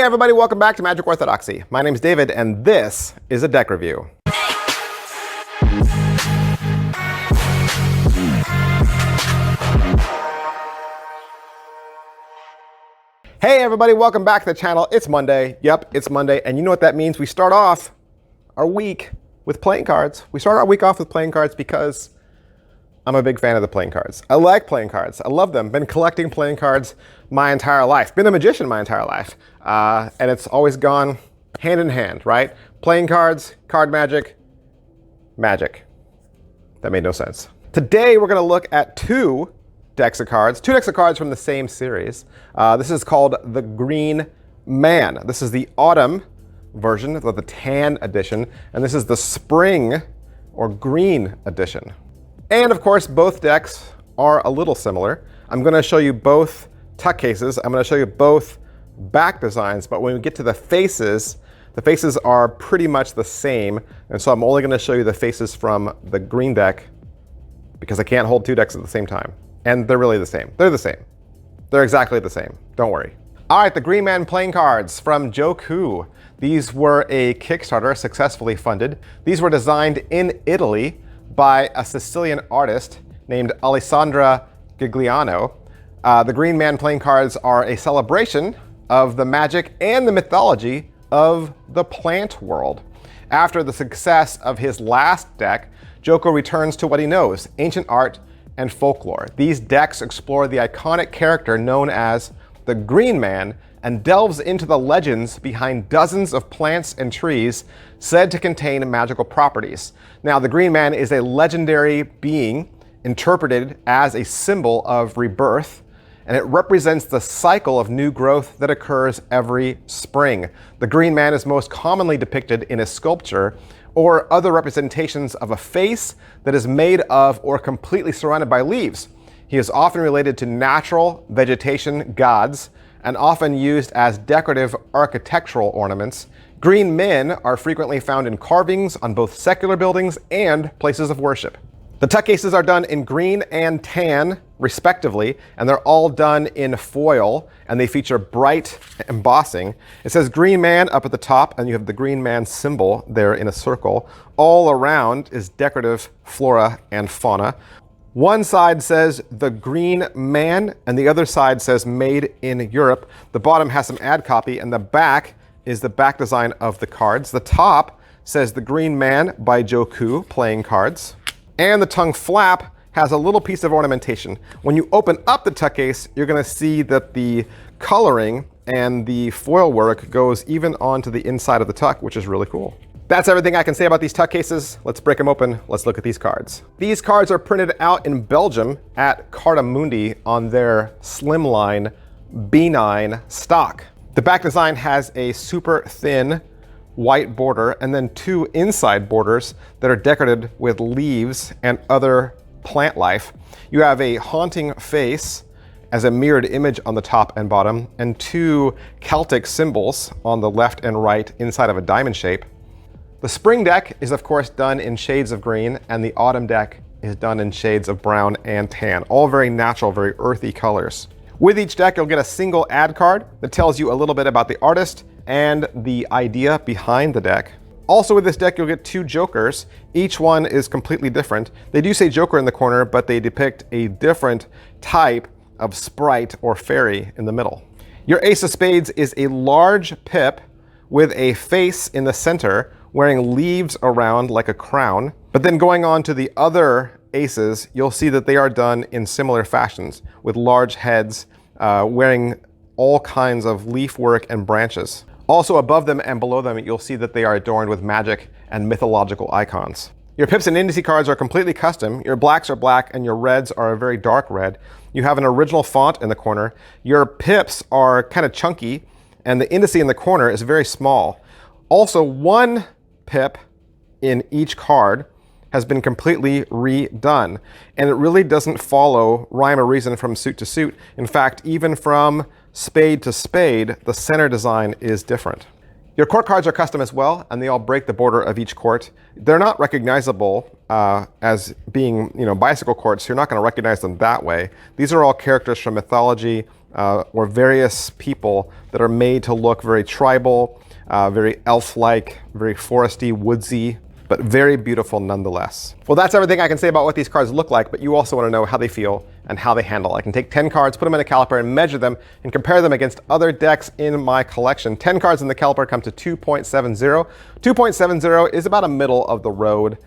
Hey everybody, welcome back to Magic Orthodoxy. My name's David and this is a deck review. Hey everybody, welcome back to the channel. It's Monday. Yep, it's Monday. And you know what that means? We start off our week with playing cards. We start our week off with playing cards because I'm a big fan of the playing cards. I like playing cards. I love them. Been collecting playing cards my entire life. Been a magician my entire life. And it's always gone hand in hand, right? Playing cards, card magic, magic. That made no sense. Today we're going to look at two decks of cards from the same series. This is called the Green Man. This is the autumn version, the tan edition, and this is the spring or green edition. And of course, both decks are a little similar. I'm going to show you both tuck cases. I'm going to show you both back designs, but when we get to the faces are pretty much the same. And so I'm only going to show you the faces from the green deck because I can't hold two decks at the same time. And they're really the same. They're the same. They're exactly the same. Don't worry. All right, the Green Man playing cards from Jocu. These were a Kickstarter successfully funded. These were designed in Italy by a Sicilian artist named Alessandra Gigliano. The Green Man playing cards are a celebration of the magic and the mythology of the plant world. After the success of his last deck, Jocu returns to what he knows, ancient art and folklore. These decks explore the iconic character known as the Green Man and delves into the legends behind dozens of plants and trees said to contain magical properties. Now, the Green Man is a legendary being interpreted as a symbol of rebirth, and it represents the cycle of new growth that occurs every spring. The Green Man is most commonly depicted in a sculpture or other representations of a face that is made of or completely surrounded by leaves. He is often related to natural vegetation gods and often used as decorative architectural ornaments. Green men are frequently found in carvings on both secular buildings and places of worship. The tuck cases are done in green and tan, respectively, and they're all done in foil, and they feature bright embossing. It says Green Man up at the top, and you have the Green Man symbol there in a circle. All around is decorative flora and fauna. One side says the Green Man, and the other side says Made in Europe. The bottom has some ad copy, and the back is the back design of the cards. The top says the Green Man by Jocu playing cards. And the tongue flap has a little piece of ornamentation. When you open up the tuck case, you're going to see that the coloring and the foil work goes even onto the inside of the tuck, which is really cool. That's everything I can say about these tuck cases. Let's break them open. Let's look at these cards. These cards are printed out in Belgium at Carta Mundi on their slimline B9 stock. The back design has a super thin white border and then two inside borders that are decorated with leaves and other plant life. You have a haunting face as a mirrored image on the top and bottom, and two Celtic symbols on the left and right inside of a diamond shape. The spring deck is of course done in shades of green, and the autumn deck is done in shades of brown and tan, all very natural, very earthy colors. With each deck, you'll get a single ad card that tells you a little bit about the artist and the idea behind the deck. Also with this deck, you'll get two jokers. Each one is completely different. They do say Joker in the corner, but they depict a different type of sprite or fairy in the middle. Your ace of spades is a large pip with a face in the center, wearing leaves around like a crown. But then going on to the other aces, you'll see that they are done in similar fashions with large heads, wearing all kinds of leaf work and branches. Also above them and below them, you'll see that they are adorned with magic and mythological icons. Your pips and indice cards are completely custom. Your blacks are black and your reds are a very dark red. You have an original font in the corner. Your pips are kind of chunky and the indice in the corner is very small. Also, one pip in each card has been completely redone, and it really doesn't follow rhyme or reason from suit to suit. In fact, even from spade to spade, the center design is different. Your court cards are custom as well, and they all break the border of each court. They're not recognizable as being, bicycle courts. You're not going to recognize them that way. These are all characters from mythology or various people that are made to look very tribal, very elf-like, very foresty, woodsy, but very beautiful nonetheless. Well, that's everything I can say about what these cards look like, but you also want to know how they feel and how they handle. I can take 10 cards, put them in a caliper, and measure them and compare them against other decks in my collection. 10 cards in the caliper come to 2.70. 2.70 is about a middle of the road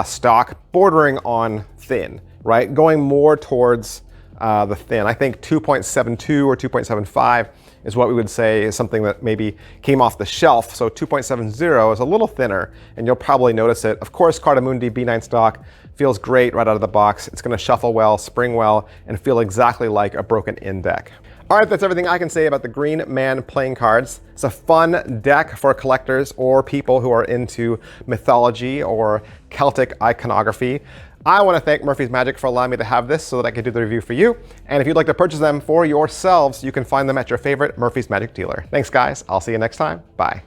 stock, bordering on thin, right? Going more towards the thin. I think 2.72 or 2.75 is what we would say is something that maybe came off the shelf. So 2.70 is a little thinner, and you'll probably notice it. Of course, Cardamundi B9 stock feels great right out of the box. It's going to shuffle well, spring well, and feel exactly like a broken in deck. All right, that's everything I can say about the Green Man playing cards. It's a fun deck for collectors or people who are into mythology or Celtic iconography. I want to thank Murphy's Magic for allowing me to have this so that I could do the review for you. And if you'd like to purchase them for yourselves, you can find them at your favorite Murphy's Magic dealer. Thanks, guys. I'll see you next time. Bye.